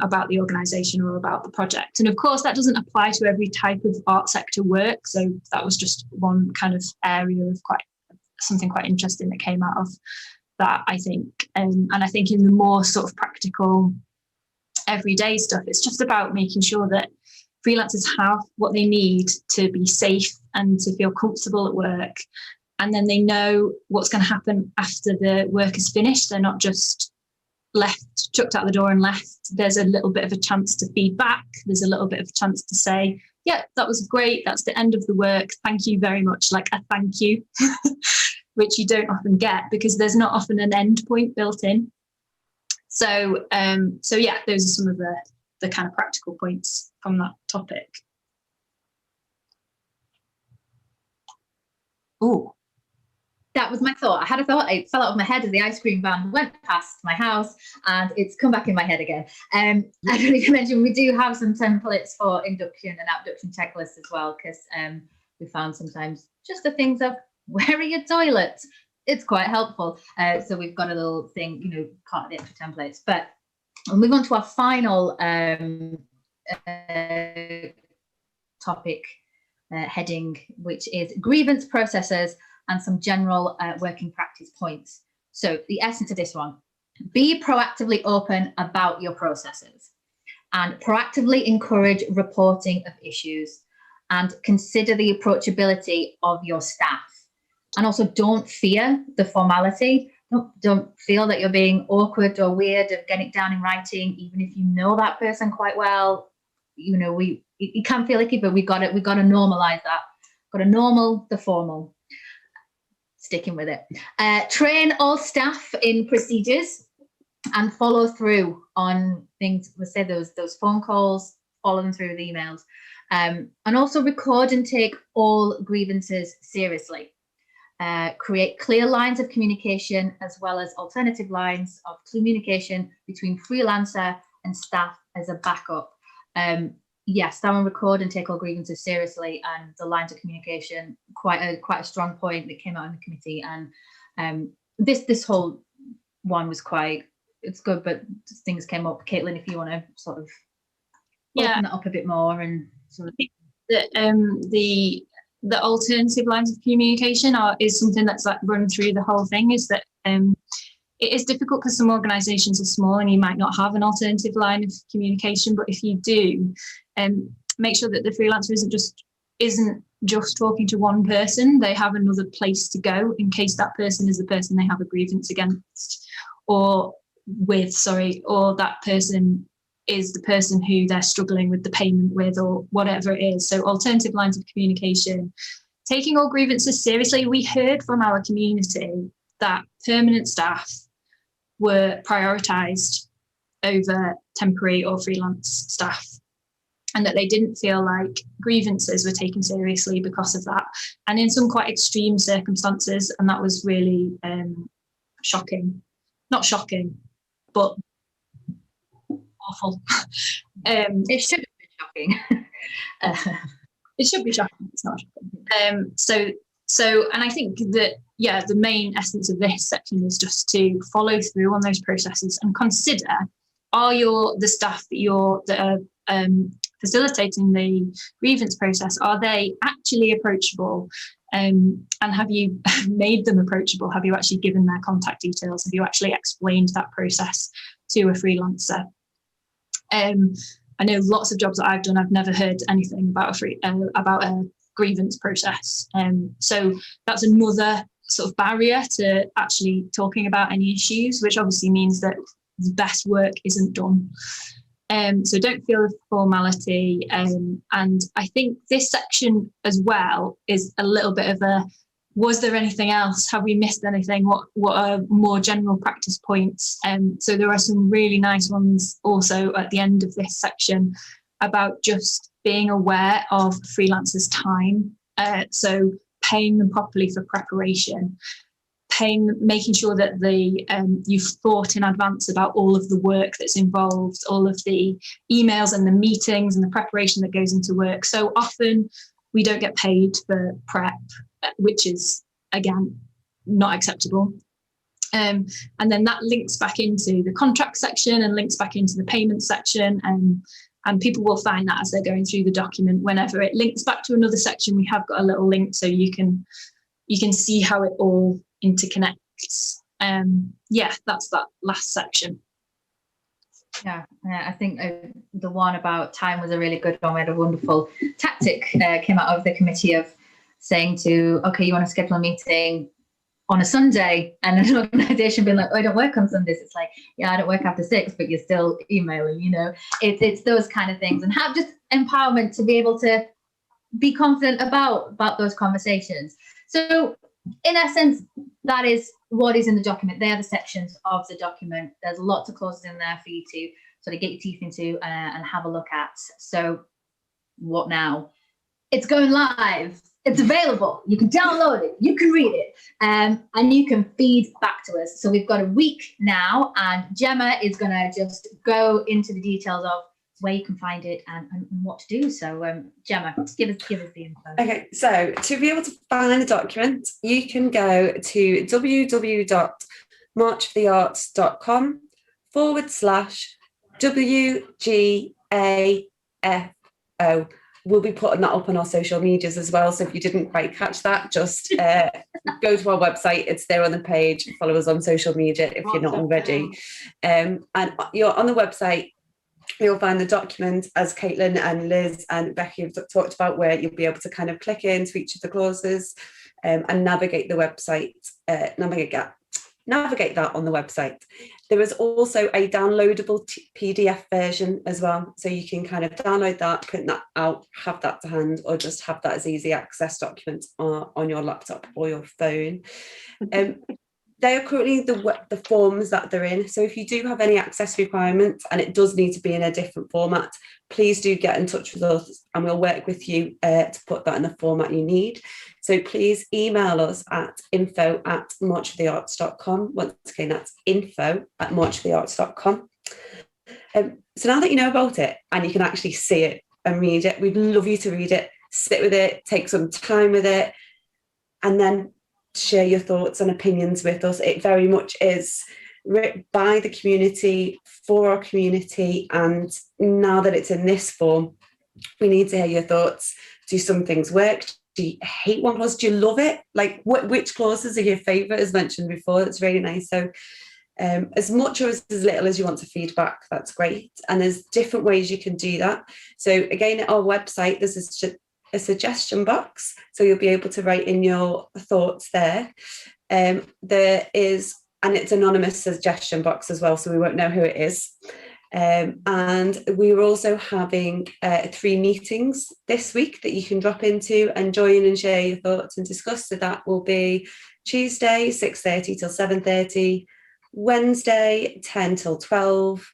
about the organisation or about the project. And of course, that doesn't apply to every type of art sector work. So that was just one kind of area of something quite interesting that came out of that, I think. And I think in the more sort of practical everyday stuff, it's just about making sure that freelancers have what they need to be safe and to feel comfortable at work, and then they know what's going to happen after the work is finished. They're not just chucked out the door and left. There's a little bit of a chance to feedback. There's a little bit of a chance to say, yeah, that was great, that's the end of the work, thank you very much, like a thank you, which you don't often get because there's not often an end point built in. So yeah, those are some of the kind of practical points from that topic. Oh, that was my thought. I had a thought. It fell out of my head as the ice cream van went past my house, and it's come back in my head again. I don't even mention we do have some templates for induction and abduction checklists as well, because we found sometimes just the things of where are your toilets? It's quite helpful. So we've got a little thing, part of the extra templates. But we'll move on to our final topic heading, which is grievance processes and some general working practice points. So the essence of this one, be proactively open about your processes and proactively encourage reporting of issues and consider the approachability of your staff. And also don't fear the formality. Don't feel that you're being awkward or weird of getting it down in writing, even if you know that person quite well. It can feel icky, but we got to normalize that. Got to normal the formal. Sticking with it. Train all staff in procedures and follow through on things. We'll say those phone calls, follow them through with emails, and also record and take all grievances seriously. Create clear lines of communication as well as alternative lines of communication between freelancer and staff as a backup. Yes, someone record and take all grievances seriously, and the lines of communication, quite a strong point that came out in the committee. And this whole one was it's good, but things came up. Caitlin, if you want to sort of open that up a bit more and sort of the alternative lines of communication is something that's like run through the whole thing, is that it is difficult because some organisations are small and you might not have an alternative line of communication, but if you do, make sure that the freelancer isn't just talking to one person. They have another place to go in case that person is the person they have a grievance against or that person is the person who they're struggling with the payment with or whatever it is. So alternative lines of communication, taking all grievances seriously. We heard from our community that permanent staff were prioritised over temporary or freelance staff, and that they didn't feel like grievances were taken seriously because of that, and in some quite extreme circumstances. And that was really shocking. Not shocking, but awful. It should be shocking. It should be shocking. It's not shocking. So, and I think that the main essence of this section is just to follow through on those processes and consider: are the staff that are facilitating the grievance process, are they actually approachable? And have you made them approachable? Have you actually given their contact details? Have you actually explained that process to a freelancer. I know lots of jobs that I've done, I've never heard anything about a grievance process. So that's another sort of barrier to actually talking about any issues, which obviously means that the best work isn't done. So don't feel the formality. And I think this section as well is a little bit of a, was there anything else? Have we missed anything? What are more general practice points? So there are some really nice ones also at the end of this section about just being aware of freelancers' time. So paying them properly for preparation, making sure that you've thought in advance about all of the work that's involved, all of the emails and the meetings and the preparation that goes into work. So often we don't get paid for prep, which is, again, not acceptable. And then that links back into the contract section and links back into the payment section. And people will find that as they're going through the document. Whenever it links back to another section, we have got a little link so you can see how it all interconnects. That's that last section. Yeah, I think the one about time was a really good one. We had a wonderful tactic came out of the committee of saying to, okay, you want to schedule a meeting on a Sunday, and an organisation being like, oh, I don't work on Sundays. It's like, yeah, I don't work after 6, but you're still emailing, it's those kind of things, and have just empowerment to be able to be confident about those conversations. So in essence, that is what is in the document. They are the sections of the document. There's lots of clauses in there for you to sort of get your teeth into and have a look at. So what now? It's going live. It's available. You can download it. You can read it. And you can feed back to us. So we've got a week now, and Gemma is going to just go into the details of where you can find it and what to do. So Gemma, give us the info. Okay, so to be able to find the document, you can go to www.marchforthearts.com/WGAFO. We'll be putting that up on our social medias as well. So if you didn't quite catch that, just go to our website. It's there on the page. Follow us on social media if you're not already. And you're on the website. You'll find the document, as Caitlin and Liz and Becky have talked about, where you'll be able to kind of click into each of the clauses and navigate the website, navigate that on the website. There is also a downloadable PDF version as well. So you can kind of download that, print that out, have that to hand, or just have that as easy access document on your laptop or your phone. They are currently the forms that they're in. So if you do have any access requirements and it does need to be in a different format, please do get in touch with us and we'll work with you to put that in the format you need. So please email us at info@marchforthearts.com. Once again, that's info@marchforthearts.com. So now that you know about it and you can actually see it and read it, we'd love you to read it, sit with it, take some time with it, and then share your thoughts and opinions with us. It very much is written by the community, for our community, and now that it's in this form, we need to hear your thoughts. Do some things work? Do you hate one clause? Do you love it? Like, which clauses are your favourite, as mentioned before? That's really nice. So as much or as little as you want to feedback, that's great. And there's different ways you can do that. So again, at our website, there's a suggestion box, so you'll be able to write in your thoughts there. There is, and it's anonymous suggestion box as well, so we won't know who it is. And we were also having 3 meetings this week that you can drop into and join and share your thoughts and discuss. So that will be Tuesday 6:30 till 7:30, Wednesday 10 till 12,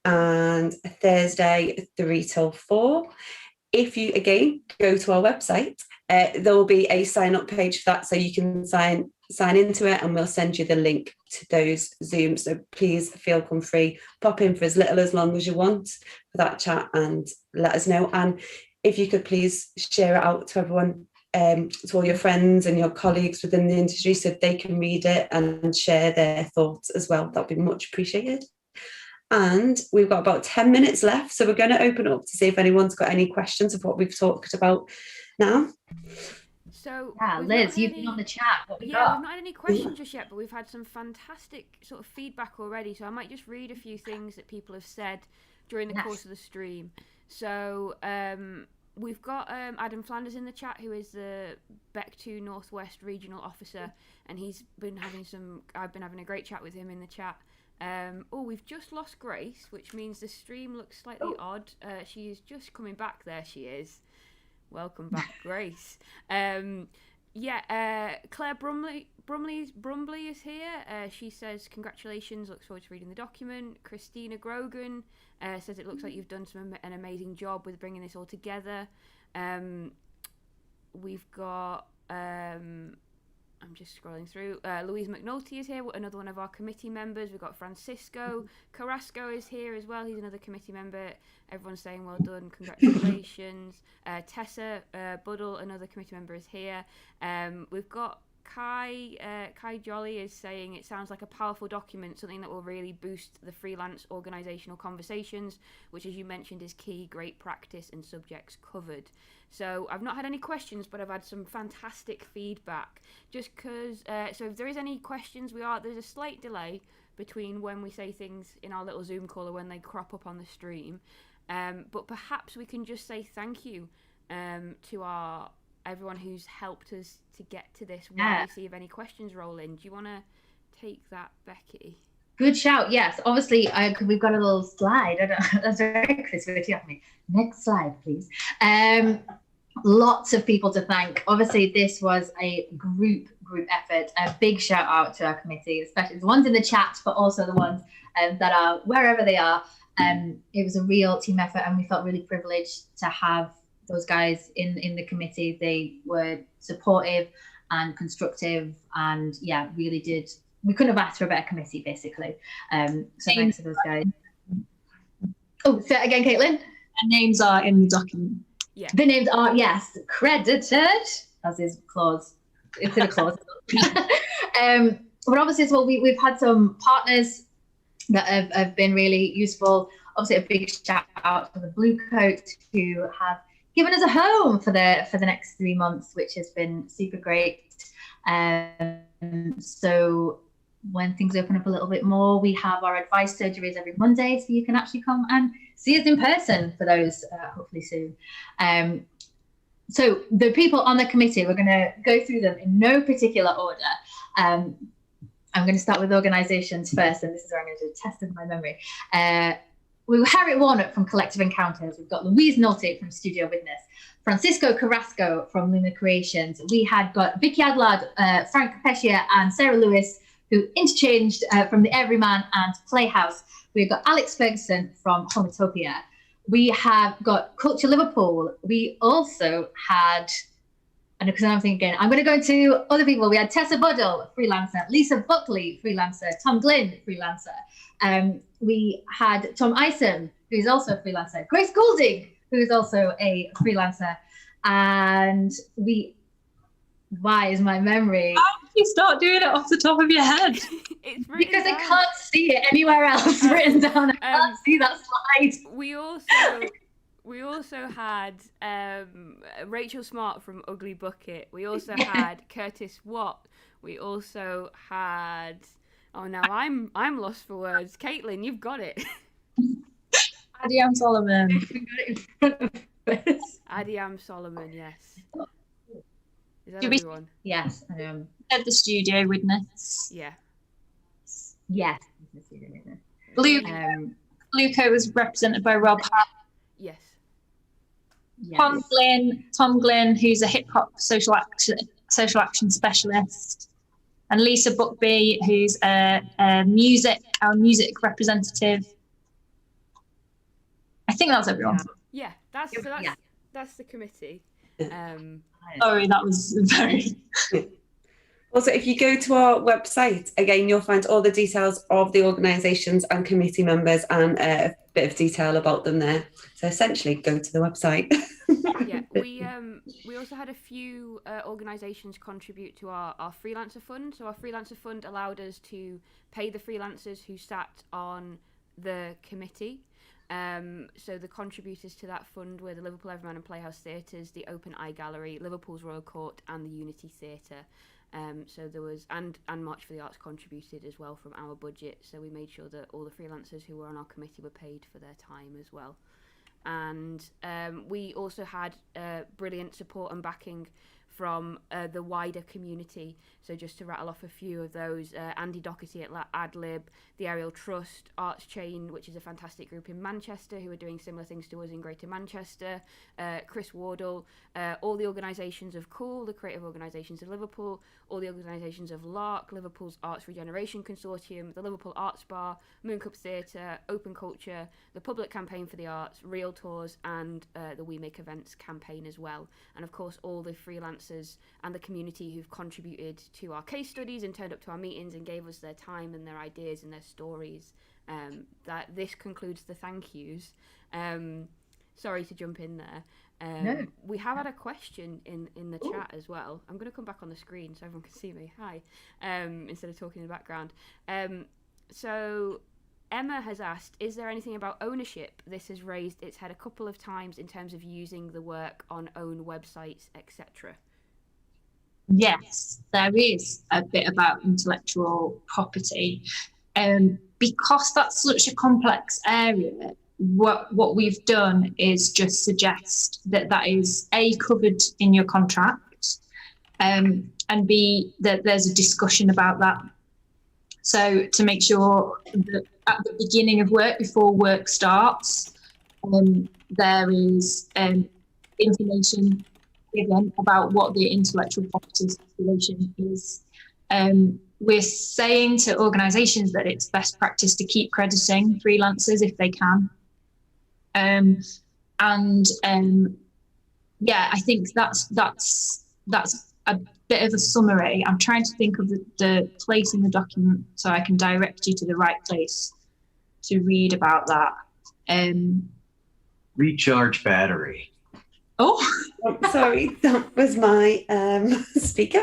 and Thursday 3 till 4. If you, again, go to our website, there will be a sign-up page for that, so you can sign into it and we'll send you the link to those Zooms. So please feel free, pop in for as little as long as you want for that chat and let us know. And if you could please share it out to everyone, to all your friends and your colleagues within the industry, so they can read it and share their thoughts as well. That would be much appreciated. And we've got about 10 minutes left, so we're going to open up to see if anyone's got any questions of what we've talked about now. So Yeah, we've not Liz, had you've been on the chat. What we we've got? not had any questions just yet, but we've had some fantastic sort of feedback already. So I might just read a few things that people have said during the Yes. course of the stream. So we've got Adam Flanders in the chat, who is the Beck2 Northwest Regional Officer, and I've been having a great chat with him in the chat. We've just lost Grace, which means the stream looks slightly odd. She is just coming back. There she is. Welcome back, Grace. Claire Brumley is here. She says, congratulations, looks forward to reading the document. Christina Grogan says it looks like you've done an amazing job with bringing this all together. We've got... I'm just scrolling through. Louise McNulty is here, another one of our committee members. We've got Francisco Carrasco is here as well. He's another committee member. Everyone's saying well done, congratulations. Tessa Buddle, another committee member, is here. We've got Kai Jolly is saying it sounds like a powerful document, something that will really boost the freelance organisational conversations, which, as you mentioned, is key, great practice and subjects covered. So I've not had any questions, but I've had some fantastic feedback. Just because, so if there is any questions, there's a slight delay between when we say things in our little Zoom call or when they crop up on the stream. But perhaps we can just say thank you to everyone who's helped us to get to this while we see if any questions roll in. Do you want to take that, Becky? Good shout. Yes, obviously, we've got a little slide. That's very creativity of me. Next slide, please. Lots of people to thank. Obviously, this was a group effort. A big shout out to our committee, especially the ones in the chat, but also the ones that are wherever they are. It was a real team effort, and we felt really privileged to have those guys in the committee. They were supportive and constructive, and really did. We couldn't have asked for a better committee, basically. So thanks to those guys. Oh, say it again, Caitlin. Their names are in the document. Yeah. The names are, yes, credited, as is clause. It's in a clause. But obviously as well, we've had some partners that have been really useful. Obviously, a big shout out to the Blue Coat, who have given us a home for the next 3 months, which has been super great. So when things open up a little bit more, we have our advice surgeries every Monday, so you can actually come and see us in person for those, hopefully soon. So the people on the committee, we're going to go through them in no particular order. I'm going to start with organisations first, and this is where I'm going to do a test of my memory. We have Harriet Warnock from Collective Encounters. We've got Louise Nolte from Studio Witness, Francisco Carrasco from Luna Creations. We had got Vicky Adlard, Frank Capescia, and Sarah Lewis, who interchanged from the Everyman and Playhouse. We've got Alex Ferguson from Hometopia. We have got Culture Liverpool. We also had, and because I'm thinking again, I'm going to go into other people. We had Tessa Buddle, freelancer, Lisa Buckley, freelancer, Tom Glynn, freelancer. We had Tom Isom, who's also a freelancer, Grace Goulding, who's also a freelancer, and why is my memory? How did you start doing it off the top of your head? It's because I can't see it anywhere else written down. I can't see that slide. We also had Rachel Smart from Ugly Bucket. We also had Curtis Watt. We also had now I'm lost for words. Caitlin, you've got it. Adiam Solomon. Adiam Solomon, yes. Is that Do we- everyone? Yes. At the Studio Witness. Yeah. Yes. Luco was represented by Rob Hart. Yes. Yes. Tom Glynn, who's a hip hop social action specialist, and Lisa Buckby, who's our music representative. I think that's everyone. Yeah. That's the committee. Sorry, that was very. Also, if you go to our website, again, you'll find all the details of the organisations and committee members and a bit of detail about them there. So essentially, go to the website. Yeah, we also had a few organisations contribute to our freelancer fund. So our freelancer fund allowed us to pay the freelancers who sat on the committee. So the contributors to that fund were the Liverpool Everyman and Playhouse Theatres, the Open Eye Gallery, Liverpool's Royal Court, and the Unity Theatre. So there was, and March for the Arts contributed as well from our budget. So we made sure that all the freelancers who were on our committee were paid for their time as well. And we also had brilliant support and backing from the wider community. So just to rattle off a few of those, Andy Doherty at AdLib, the Ariel Trust, Arts Chain, which is a fantastic group in Manchester who are doing similar things to us in Greater Manchester, Chris Wardle, all the organisations of Cool, the creative organisations of Liverpool, all the organisations of LARC, Liverpool's Arts Regeneration Consortium, the Liverpool Arts Bar, Mooncup Theatre, Open Culture, the Public Campaign for the Arts, Real Tours, and the We Make Events campaign as well. And of course all the freelancers and the community who've contributed to our case studies and turned up to our meetings and gave us their time and their ideas and their stories. That this concludes the thank yous. Sorry to jump in there. No. We have had a question in the chat as well. I'm going to come back on the screen so everyone can see me. Hi. Instead of talking in the background. So Emma has asked, is there anything about ownership? This has raised its head a couple of times in terms of using the work on own websites, etc. Yes, there is a bit about intellectual property. Because that's such a complex area, what we've done is just suggest that is A, covered in your contract, and B, that there's a discussion about that. So to make sure that at the beginning of work, before work starts, there is information given about what the intellectual property situation is. We're saying to organisations that it's best practice to keep crediting freelancers if they can. Yeah, I think that's a bit of a summary. I'm trying to think of the place in the document so I can direct you to the right place to read about that. Recharge battery. Oh, Sorry, that was my speaker.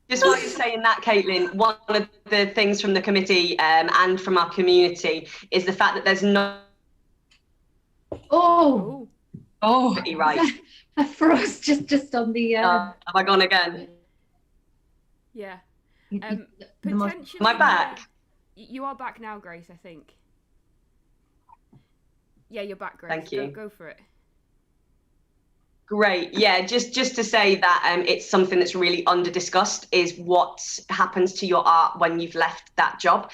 Just while you're saying that, Caitlin, one of the things from the committee and from our community is the fact that there's no pretty right. I froze just on the. Have I gone again? Yeah. the Potentially. Am I back? You are back now, Grace, I think. Yeah, you're back, Grace. Thank you. Go for it. Great. Yeah, just to say that it's something that's really under discussed is what happens to your art when you've left that job.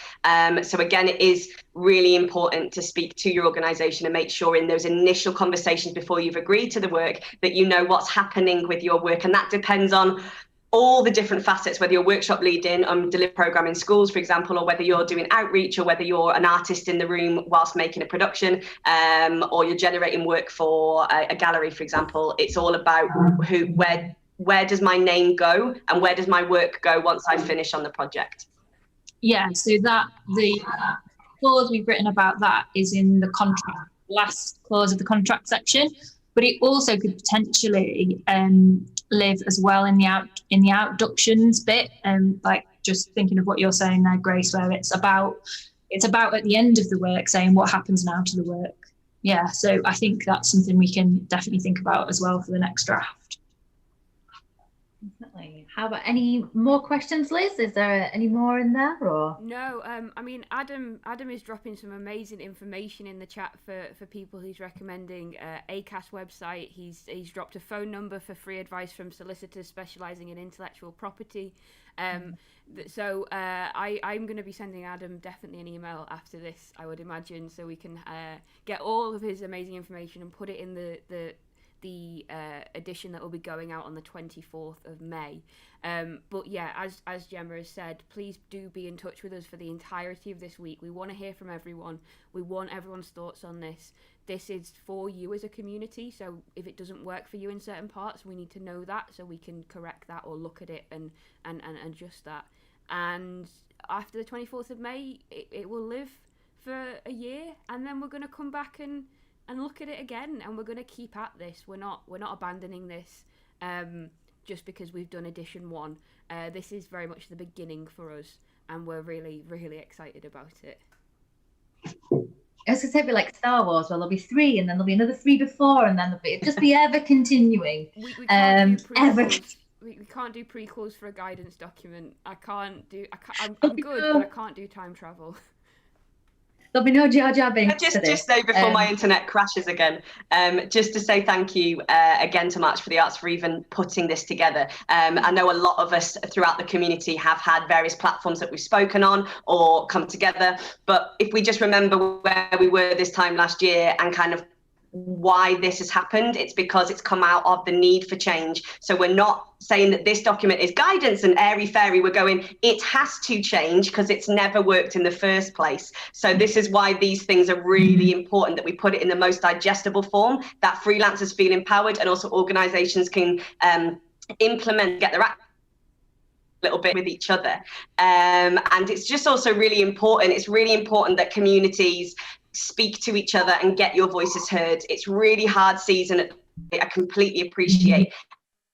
So again, it is really important to speak to your organisation and make sure in those initial conversations before you've agreed to the work that you know what's happening with your work, and that depends on all the different facets, whether you're workshop leading deliver program in schools, for example, or whether you're doing outreach, or whether you're an artist in the room whilst making a production, or you're generating work for a gallery, for example. It's all about where does my name go and where does my work go once I finish on the project. yeah, so that the clause we've written about that is in the contract, last clause of the contract section, but it also could potentially live as well in the outductions bit, like just thinking of what you're saying there, Grace, where it's about at the end of the work saying what happens now to the work. Yeah, so I think that's something we can definitely think about as well for the next draft. Definitely. How about any more questions, Liz? Is there any more in there, or? No, I mean, Adam is dropping some amazing information in the chat for people who's recommending ACAS website. He's dropped a phone number for free advice from solicitors specialising in intellectual property. So I'm going to be sending Adam definitely an email after this, I would imagine, so we can get all of his amazing information and put it in the edition that will be going out on the 24th of May. But yeah, as Gemma has said, please do be in touch with us for the entirety of this week. We want to hear from everyone. We want everyone's thoughts on this. This is for you as a community, so if it doesn't work for you in certain parts, we need to know that so we can correct that or look at it and adjust that. And after the 24th of May, it will live for a year, and then we're going to come back and look at it again, and we're going to keep at this. We're not abandoning this just because we've done edition 1. This is very much the beginning for us, and we're really, really excited about it. I was going to say, it'd be like Star Wars, where there'll be 3, and then there'll be another 3 before, and then it'll just be ever continuing. We can't do Ever. prequels. We can't do prequels for a guidance document. I'm good, but I can't do time travel. There'll be no Jar Jar Binks Just for this. say before my internet crashes again, just to say thank you again to March for the Arts for even putting this together. I know a lot of us throughout the community have had various platforms that we've spoken on or come together, but if we just remember where we were this time last year and kind of why this has happened, it's because it's come out of the need for change. So we're not saying that this document is guidance and airy fairy. We're going, it has to change because it's never worked in the first place. So this is why these things are really important, that we put it in the most digestible form, that freelancers feel empowered and also organizations can implement, get their act little bit with each other. And it's just also really important. It's really important that communities speak to each other and get your voices heard. It's really hard season. I completely appreciate.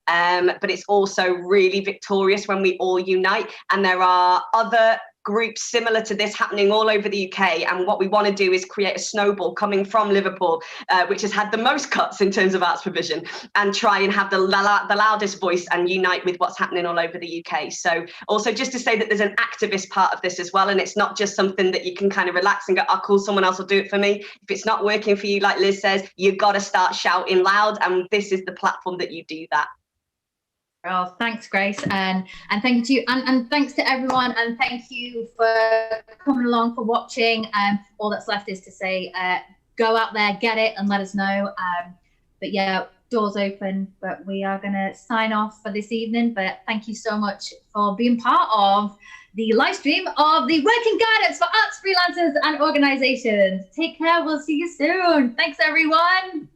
But it's also really victorious when we all unite. And there are other groups similar to this happening all over the UK. And what we want to do is create a snowball coming from Liverpool, which has had the most cuts in terms of arts provision, and try and have the loudest voice and unite with what's happening all over the UK. So also just to say that there's an activist part of this as well. And it's not just something that you can kind of relax and go, oh, cool, someone else will do it for me. If it's not working for you, like Liz says, you've got to start shouting loud. And this is the platform that you do that. Oh, thanks, Grace, and thank you to you, and thanks to everyone, and thank you for coming along, for watching. All that's left is to say, go out there, get it, and let us know. But yeah, doors open, but we are going to sign off for this evening. But thank you so much for being part of the live stream of the Working Guidance for Arts Freelancers and Organizations. Take care. We'll see you soon. Thanks, everyone.